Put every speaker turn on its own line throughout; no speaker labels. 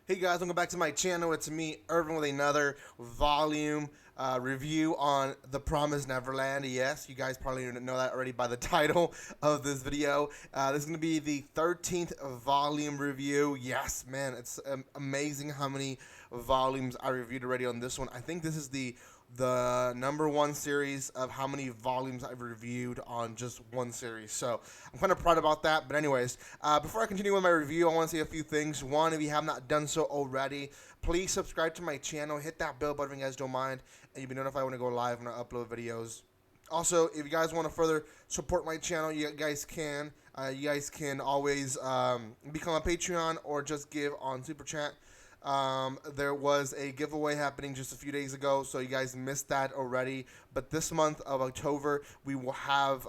Hey guys, welcome back to my channel. It's me, Irvin, with another volume review on The Promised Neverland. Yes, you guys probably know that already by the title of this video. This is going to be the 13th volume review. Yes, man, it's amazing how many volumes I reviewed already on this one. I think this is the number one series of how many volumes I've reviewed on just one series. So I'm kind of proud about that. But anyways, before I continue with my review, I want to say a few things. One, if you have not done so already, please subscribe to my channel. Hit that bell button if you guys don't mind, and you'll be notified when I go live and I upload videos. Also, if you guys want to further support my channel, you guys can. You guys can always become a Patreon or just give on Super Chat. There was a giveaway happening just a few days ago, so you guys missed that already. But this month of October, we will have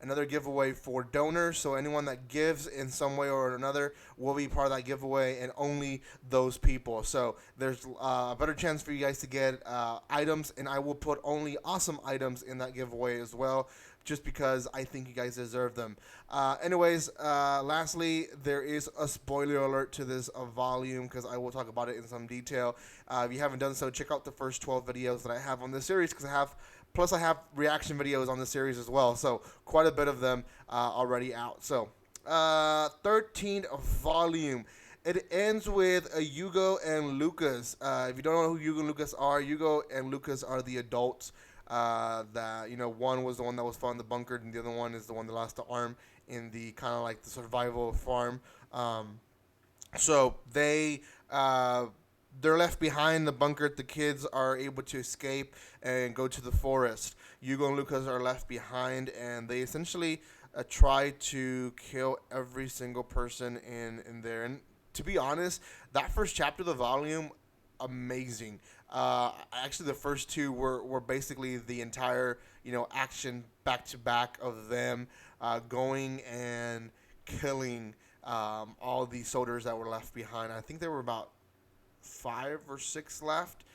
another giveaway for donors. So anyone that gives in some way or another will be part of that giveaway, and only those people. So there's a better chance for you guys to get items, and I will put only awesome items in that giveaway as well, just because I think you guys deserve them. Lastly, there is a spoiler alert to this volume because I will talk about it in some detail. If you haven't done so, check out the first 12 videos that I have on this series, because I have reaction videos on the series as well. So quite a bit of them already out. So 13th volume. It ends with Hugo and Lucas. If you don't know who Hugo and Lucas are, Hugo and Lucas are the adults. That one was the one that was found in the bunker, and the other one is the one that lost the arm in the kind of like the survival farm. So they're left behind in the bunker. The kids are able to escape and go to the forest. Hugo and Lucas are left behind, and they essentially try to kill every single person in there. And to be honest, that first chapter of the volume, amazing. Actually, the first two were basically the entire action back to back of them going and killing all the soldiers that were left behind. I think there were about 5 or 6 left.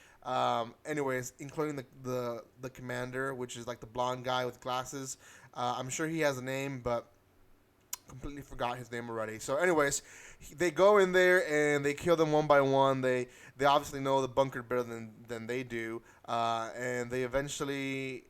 Anyways, including the commander, which is like the blonde guy with glasses. I'm sure he has a name, but completely forgot his name already. So, anyways, they go in there and they kill them one by one. They obviously know the bunker better than they do, and they eventually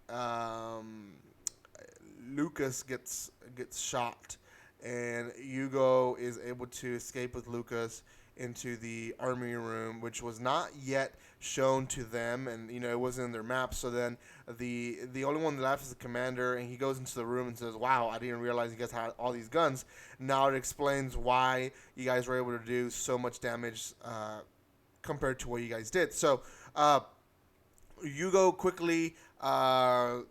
Lucas gets shot, and Hugo is able to escape with Lucas into the army room, which was not yet shown to them, and it wasn't in their map. So then the only one left is the commander, and he goes into the room and says, "Wow, I didn't realize you guys had all these guns." Now it explains why you guys were able to do so much damage compared to what you guys did. So Hugo quickly tries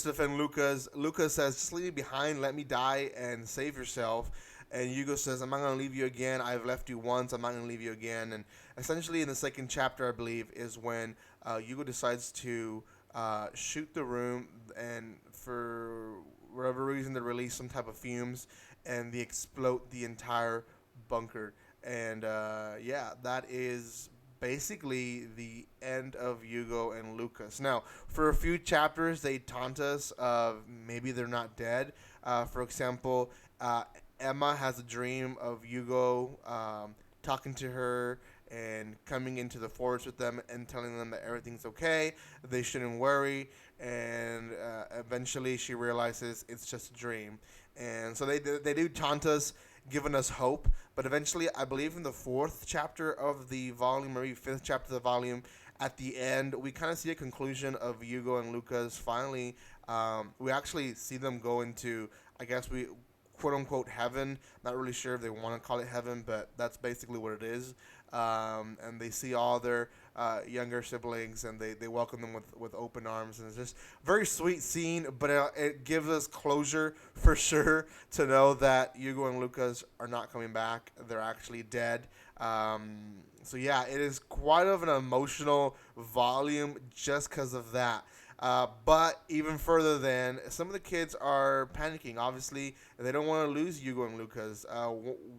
to defend Lucas. Lucas says, "Just leave me behind, let me die and save yourself." And Hugo says, "I'm not going to leave you again. I've left you once. I'm not going to leave you again." And essentially in the second chapter, I believe, is when Hugo decides to shoot the room, and for whatever reason they release some type of fumes, and they explode the entire bunker. And yeah, that is basically the end of Hugo and Lucas. Now, for a few chapters, they taunt us of maybe they're not dead. For example, Emma has a dream of Hugo talking to her and coming into the forest with them and telling them that everything's okay, they shouldn't worry, and eventually she realizes it's just a dream. And so they do taunt us, giving us hope. But eventually, I believe in the fourth chapter of the volume, or maybe fifth chapter of the volume, at the end, we kind of see a conclusion of Hugo and Lucas. Finally, we actually see them go into, I guess we quote unquote heaven. Not really sure if they want to call it heaven, but that's basically what it is. And they see all their younger siblings, and they welcome them with open arms, and it's just very sweet scene. But it gives us closure for sure to know that Hugo and Lucas are not coming back; they're actually dead. So yeah, it is quite of an emotional volume just because of that. But even further than, some of the kids are panicking. Obviously, they don't want to lose Hugo and Lucas.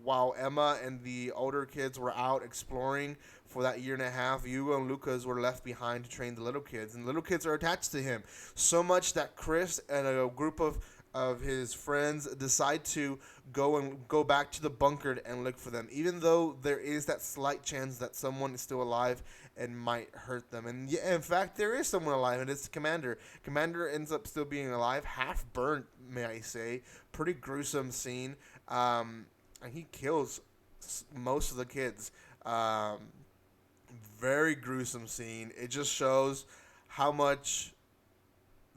While Emma and the older kids were out exploring for that year and a half, Hugo and Lucas were left behind to train the little kids. And the little kids are attached to him. So much that Chris and a group of of his friends decide to go back to the bunker and look for them, even though there is that slight chance that someone is still alive and might hurt them. And yeah, in fact, there is someone alive, and it's the commander. Commander ends up still being alive, half burnt, may I say. Pretty gruesome scene. And he kills most of the kids. Very gruesome scene. It just shows how much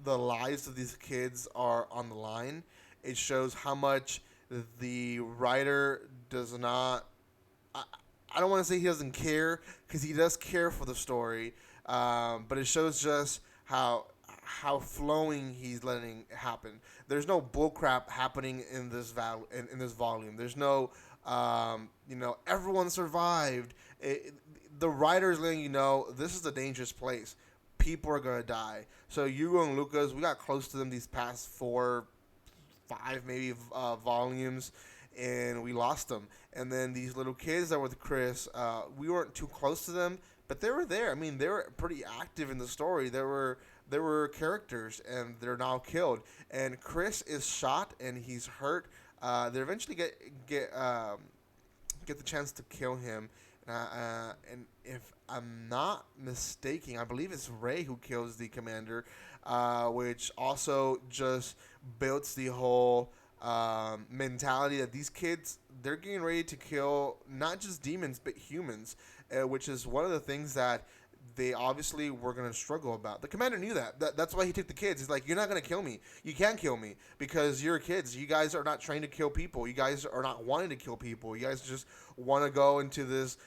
the lives of these kids are on the line. It shows how much the writer does not. I, I don't want to say he doesn't care, because he does care for the story, but it shows just how flowing he's letting it happen. There's no bullcrap happening in in this volume. There's no everyone survived. The writer is letting you know this is a dangerous place. People are gonna die. So Hugo and Lucas, we got close to them these past 5 maybe volumes, and we lost them. And then these little kids that were with Chris, we weren't too close to them, but they were there. I mean, they were pretty active in the story. There were characters, and they're now killed. And Chris is shot and he's hurt. They eventually get the chance to kill him. And if I'm not mistaken, I believe it's Ray who kills the commander, which also just builds the whole mentality that these kids, they're getting ready to kill not just demons but humans, which is one of the things that they obviously were going to struggle about. The commander knew that's why he took the kids. He's like, you're not going to kill me. You can't kill me because you're kids. You guys are not trained to kill people. You guys are not wanting to kill people. You guys just want to go into this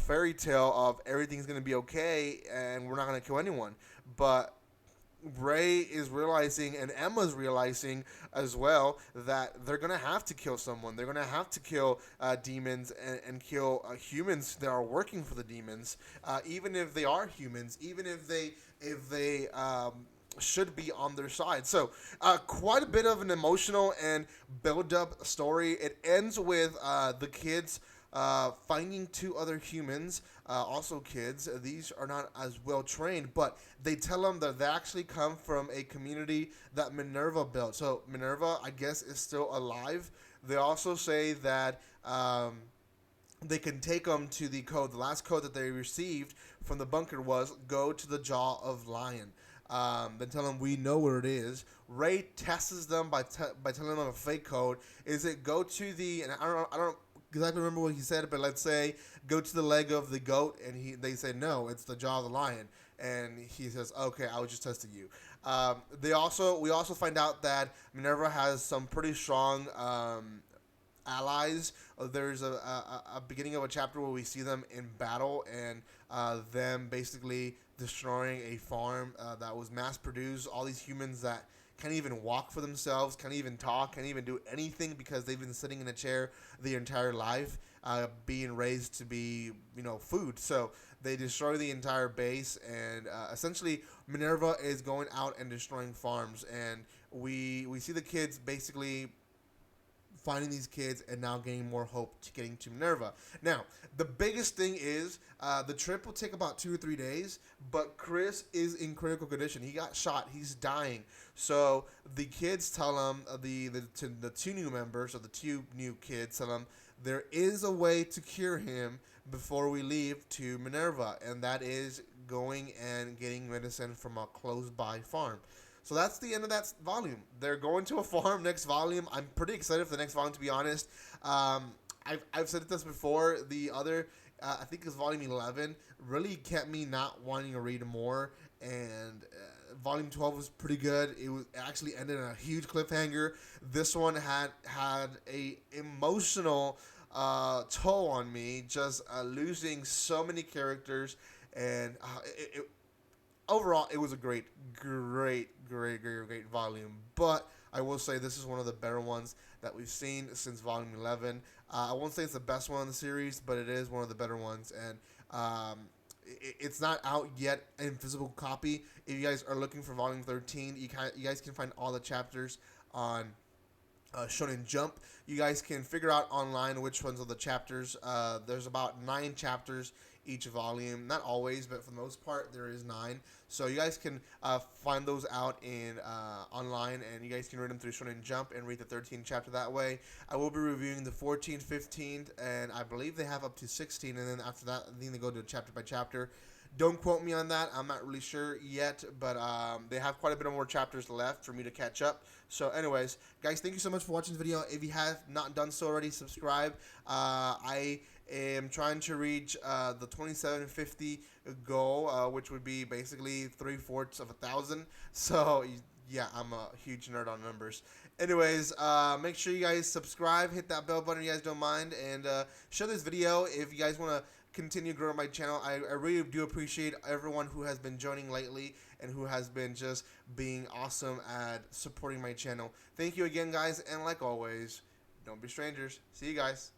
fairy tale of everything's going to be okay and we're not going to kill anyone. But Ray is realizing, and Emma's realizing as well, that they're going to have to kill someone. They're going to have to kill demons and kill humans that are working for the demons, even if they are humans, even if they should be on their side. So quite a bit of an emotional and build-up story. It ends with the kids finding 2 other humans, also kids. These are not as well trained, but they tell them that they actually come from a community that Minerva built. So Minerva, I guess, is still alive. They also say that they can take them to the code. The last code that they received from the bunker was go to the jaw of lion. Then tell them we know where it is. Ray tests them by telling them a fake code. Is it go to the, and I don't exactly remember what he said, but let's say go to the leg of the goat, and they say no, it's the jaw of the lion, and he says okay, I was just testing you. We also find out that Minerva has some pretty strong allies. There's a beginning of a chapter where we see them in battle, and them basically destroying a farm that was mass produced. All these humans that can't even walk for themselves, can't even talk, can't even do anything because they've been sitting in a chair the entire life, being raised to be, food. So they destroy the entire base, and essentially Minerva is going out and destroying farms, and we see the kids basically finding these kids and now gaining more hope to getting to Minerva. Now, the biggest thing is the trip will take about 2 or 3 days, but Chris is in critical condition. He got shot. He's dying. So the kids tell him, the 2 new members, or the 2 new kids tell him, there is a way to cure him before we leave to Minerva, and that is going and getting medicine from a close-by farm. So that's the end of that volume. They're going to a farm next volume. I'm pretty excited for the next volume, to be honest. I've said this before. The other, I think it's volume 11, really kept me not wanting to read more. And volume 12 was pretty good. It actually ended in a huge cliffhanger. This one had a emotional toll on me, just losing so many characters. And overall, it was a great volume. But I will say this is one of the better ones that we've seen since volume 11. I won't say it's the best one in the series, but it is one of the better ones. And it's not out yet in physical copy. If you guys are looking for volume 13, you guys can find all the chapters on Shonen Jump. You guys can figure out online which ones are the chapters. There's about 9 chapters each volume. Not always, but for the most part, there is 9. So you guys can find those out in online, and you guys can read them through Shonen Jump and read the 13th chapter that way. I will be reviewing the 14th, 15th, and I believe they have up to 16, and then after that, I think they go to chapter by chapter. Don't quote me on that. I'm not really sure yet, but they have quite a bit of more chapters left for me to catch up. So anyways, guys, thank you so much for watching this video. If you have not done so already, subscribe. I am trying to reach the 2750 goal, which would be basically 3/4 of 1,000. So yeah, I'm a huge nerd on numbers. Anyways, make sure you guys subscribe, hit that bell button if you guys don't mind, and share this video if you guys want to continue growing my channel. I really do appreciate everyone who has been joining lately and who has been just being awesome at supporting my channel. Thank you again, guys, and like always, don't be strangers. See you guys.